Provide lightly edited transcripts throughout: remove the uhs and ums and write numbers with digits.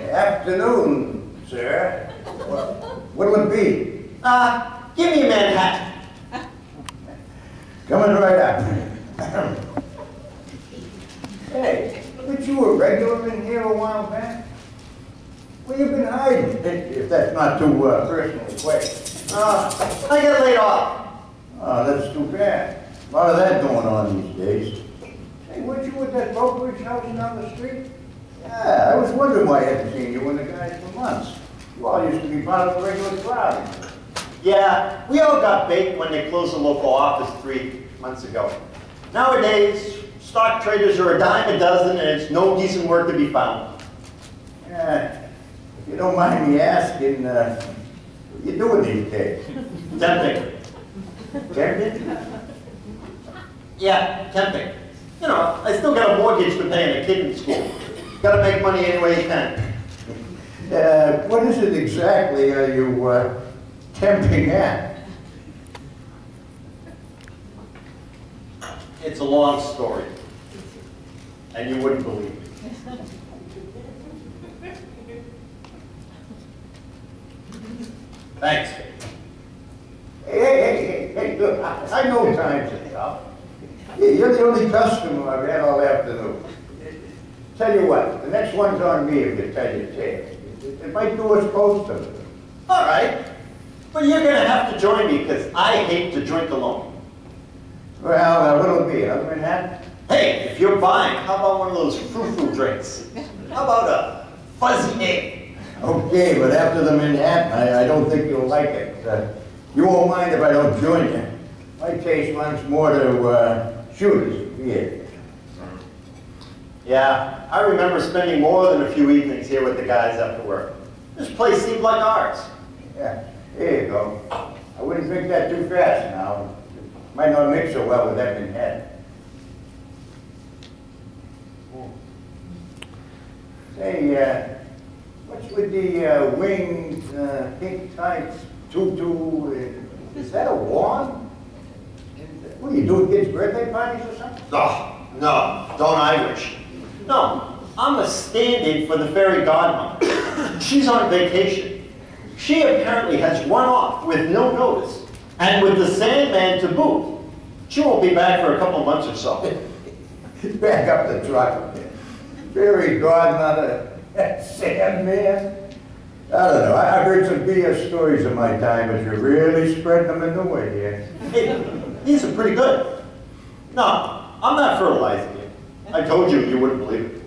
Afternoon, sir. What'll it be? Give me a Manhattan. Coming right up. Hey, weren't you a regular in here a while back? Where you been hiding, if that's not too personal a question? I got laid off. Oh, that's too bad. A lot of that going on these days. Hey, weren't you at that brokerage house down the street? Yeah, I was wondering why I hadn't seen you and the guys for months. You all used to be part of the regular crowd. Yeah, we all got baked when they closed the local office 3 months ago. Nowadays, stock traders are a dime a dozen and it's no decent work to be found. Yeah, if you don't mind me asking, what you doing these days? Temping. Tempting? Yeah, temping. You know, I still got a mortgage to pay and a kid in school. Gotta make money any way you can. What is it exactly are you temping at? It's a long story, and you wouldn't believe it. Thanks. Hey, look, I know times are tough. You're the only customer I've had all afternoon. Tell you what, the next one's on me if you tell your tale. It might do us both something. All right, but you're gonna have to join me because I hate to drink alone. Well, what'll it be, a Manhattan? Hey, if you're buying, how about one of those frou-frou drinks? How about a fuzzy egg? Okay, but after the Manhattan, I don't think you'll like it. You won't mind if I don't join you. My taste runs more to shooters, beer. Yeah, I remember spending more than a few evenings here with the guys after work. This place seemed like ours. Yeah, here you go. I wouldn't drink that too fast now. Might not mix so well with that Manhattan. Say, what's with the wings, pink tights, tutu? Is that a wand? What, you doing kids' birthday parties or something? Oh, no, don't I wish. No, I'm a stand-in for the Fairy Godmother. She's on vacation. She apparently has run off with no notice, and with the Sandman to boot. She won't be back for a couple months or so. Back up the truck. Fairy Godmother, Sandman. I don't know, I've heard some BS stories in my time, but you're really spreading them in the way here. Hey, these are pretty good. No, I'm not fertilizing you. I told you wouldn't believe it.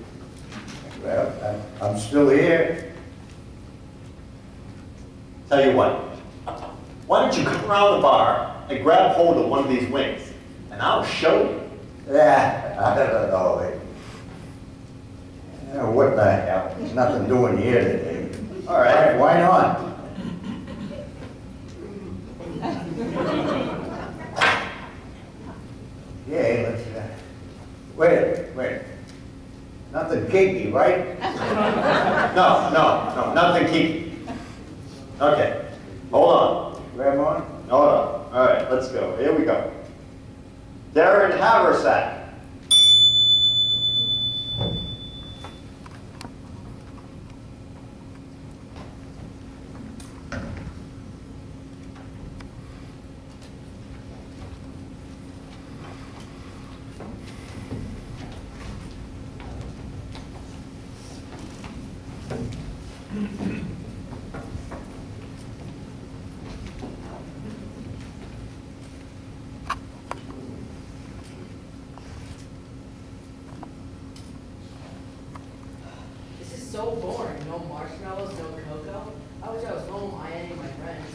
Well, I'm still here. Tell you what, why don't you come around the bar and grab hold of one of these wings, and I'll show you. Yeah, I don't know. What the hell? There's nothing doing here today. All right. Why not? Yeah, let's, wait. Nothing kinky, right? No, nothing kinky. Okay, hold on. Grab on? Hold on. All right, let's go. Here we go. Darren Haversack. So boring. No marshmallows, no cocoa. I wish I was home. I ain't my friends.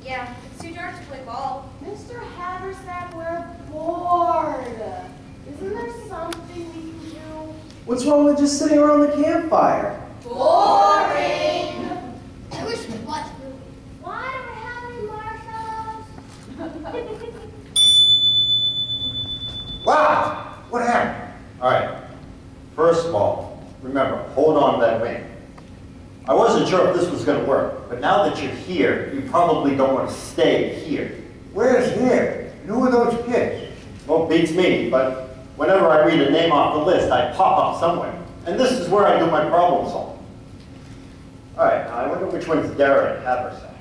Yeah, it's too dark to play ball. Mr. Haversack, we're bored. Isn't there something we can do? What's wrong with just sitting around the campfire? Boring! I wish we watched movies. Why don't we have any marshmallows? Wow! What happened? All right. First of all, remember, hold on to that wing. I wasn't sure if this was going to work, but now that you're here, you probably don't want to stay here. Where's here? And who are those kids? Well, beats me, but whenever I read a name off the list, I pop up somewhere. And this is where I do my problem solving. I wonder which one's Darren Haversack.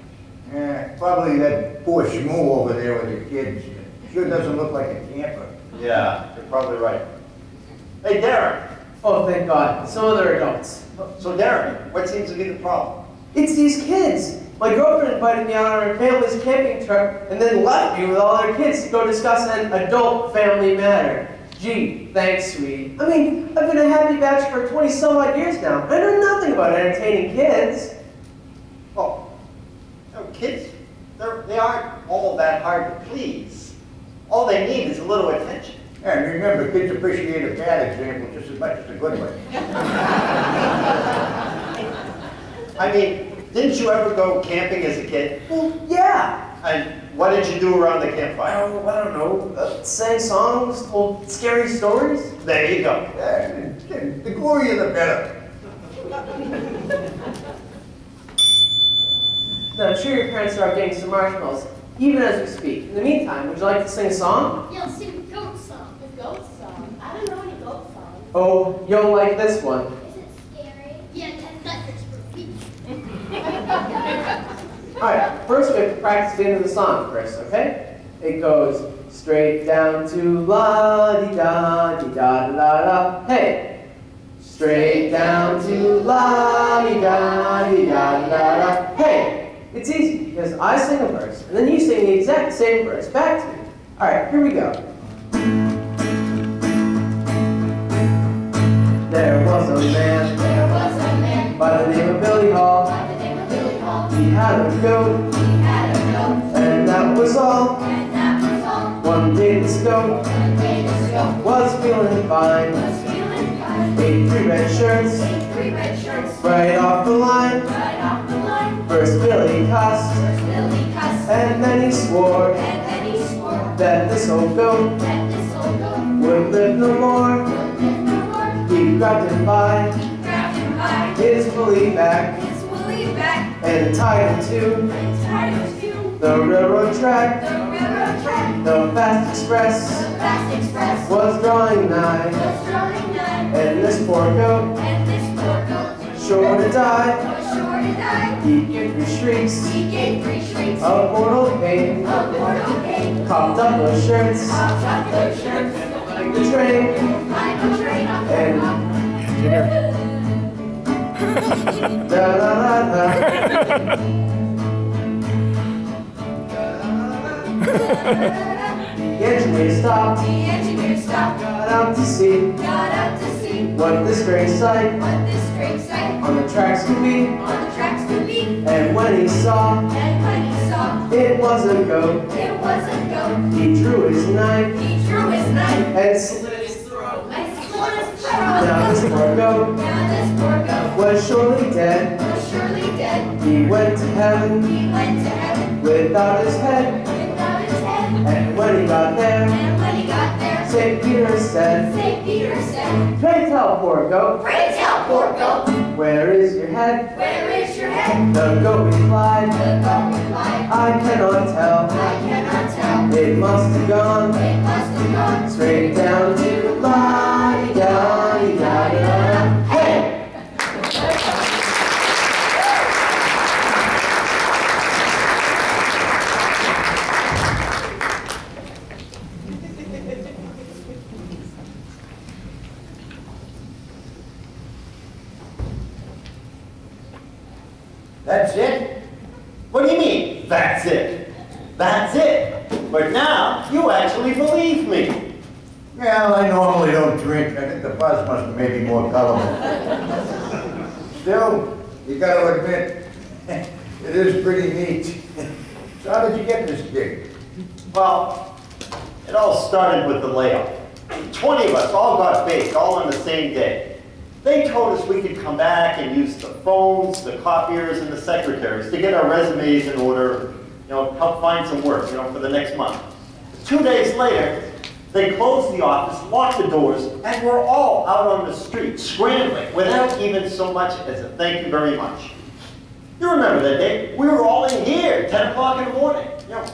Yeah, probably that poor schmoo over there with the kids. Sure doesn't look like a camper. Yeah, you're probably right. Hey, Darren. Oh, thank God. Some other adults. So, Darren, what seems to be the problem? It's these kids. My girlfriend invited me out on her family's camping trip and then left me with all their kids to go discuss an adult family matter. Gee, thanks, sweetie. I mean, I've been a happy bachelor for 20-some-odd years now. I know nothing about entertaining kids. Oh, no, kids, they aren't all that hard to please. All they need is a little attention. Yeah, and remember, kids appreciate a bad example just as much as a good one. I mean, didn't you ever go camping as a kid? Well, yeah. And what did you do around the campfire? Oh, I don't know. Sang songs, told scary stories. There you go. Yeah, the glorier the better. Now, I'm sure your parents are out getting some marshmallows, even as we speak. In the meantime, would you like to sing a song? Yeah, let's sing a goat song. The goat song. I don't know any goat songs. Oh, you'll like this one. Is it scary? Yeah, that's spooky. Alright, first we have to practice the end of the song first, okay? It goes straight down to la-di-da-di-da-da-da-da. Hey! Straight down to la-di-da-di-da-da-da-da. Hey! It's easy, because I sing a verse, and then you sing the exact same verse back to me. Alright, here we go. There was a man by the name of Billy Hall. He had a goat, and that was all. One day this goat was feeling fine. Ate 3 red shirts right off the line. First Billy cussed, and then he swore that this old goat would live no more. He grabbed him by his woolly back and tied him to the railroad track. The fast express was drawing nigh, and this poor goat, sure to die. He gave 3 shrieks of mortal pain, copped up those shirts like the train, and da-da-da-da. The engineer stopped, got out to see what this strange sight on the tracks could be. And when he saw it was a goat, he drew his knife and slit his throat. Now this poor goat was surely dead. He went to heaven without his head. And when he got there, St. Peter said, Pray tell, poor goat, where is your head? The goat replied, I cannot tell. It must have gone straight down to la-di-da-di-da-di-da. Hey! That's it? What do you mean, that's it? That's it. But now, you actually believe me. Well, I normally don't drink. I think the buzz must have made me more colorful. Still, you gotta admit, it is pretty neat. So how did you get this gig? Well, it all started with the layoff. 20 of us all got baked, all on the same day. They told us we could come back and use the phones, the copiers, and the secretaries to get our resumes in order, help find some work, for the next month. 2 days later, they closed the office, locked the doors, and we're all out on the street, scrambling, without even so much as a thank you very much. You remember that day? We were all in here, 10 o'clock in the morning.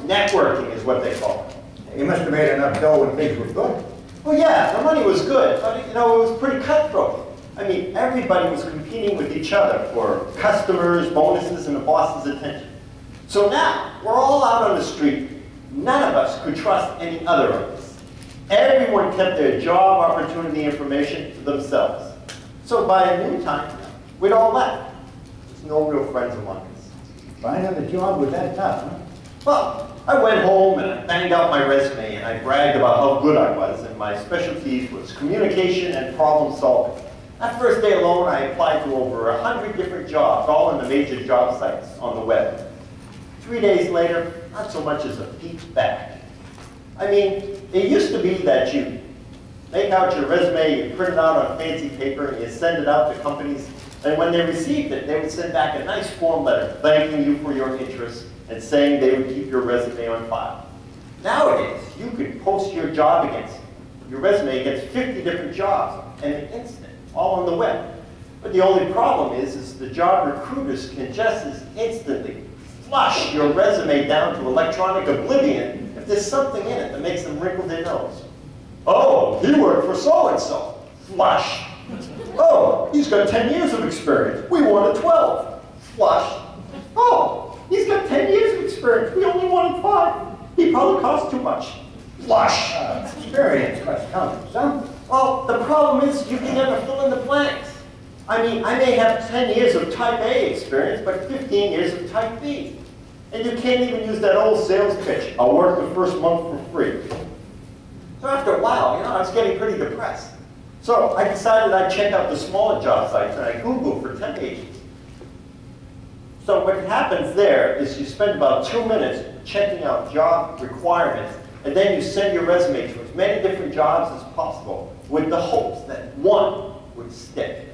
Networking is what they call it. You must have made enough dough when things were good. Well, yeah, the money was good, but, it was pretty cutthroat. I mean, everybody was competing with each other for customers, bonuses, and the boss's attention. So now, we're all out on the street. None of us could trust any other of us. Everyone kept their job opportunity information to themselves. So by noontime, we'd all left. There's no real friends among us. Finding a job was that tough, huh? Well, I went home and I banged out my resume and I bragged about how good I was, and my specialties was communication and problem solving. That first day alone, I applied to over 100 different jobs, all on the major job sites on the web. 3 days later, not so much as a peep back. I mean, it used to be that you make out your resume, you print it out on fancy paper, and you send it out to companies, and when they received it, they would send back a nice form letter thanking you for your interest and saying they would keep your resume on file. Nowadays, you could post your job against your resume against 50 different jobs in an instant, all on the web. But the only problem is the job recruiters can just as instantly flush your resume down to electronic oblivion if there's something in it that makes them wrinkle their nose. Oh, he worked for so-and-so. Flush. Oh, he's got 10 years of experience. We wanted 12. Flush. Oh, he's got 10 years of experience. We only wanted 5. He probably cost too much. Flush. Experience must count some. Well, the problem is you can never fill in the blanks. I mean, I may have 10 years of type A experience, but 15 years of type B. And you can't even use that old sales pitch, I'll work the first month for free. So after a while, I was getting pretty depressed. So I decided I'd check out the smaller job sites, and I Googled for temp agents. So what happens there is you spend about 2 minutes checking out job requirements, and then you send your resume to as many different jobs as possible with the hopes that one would stick.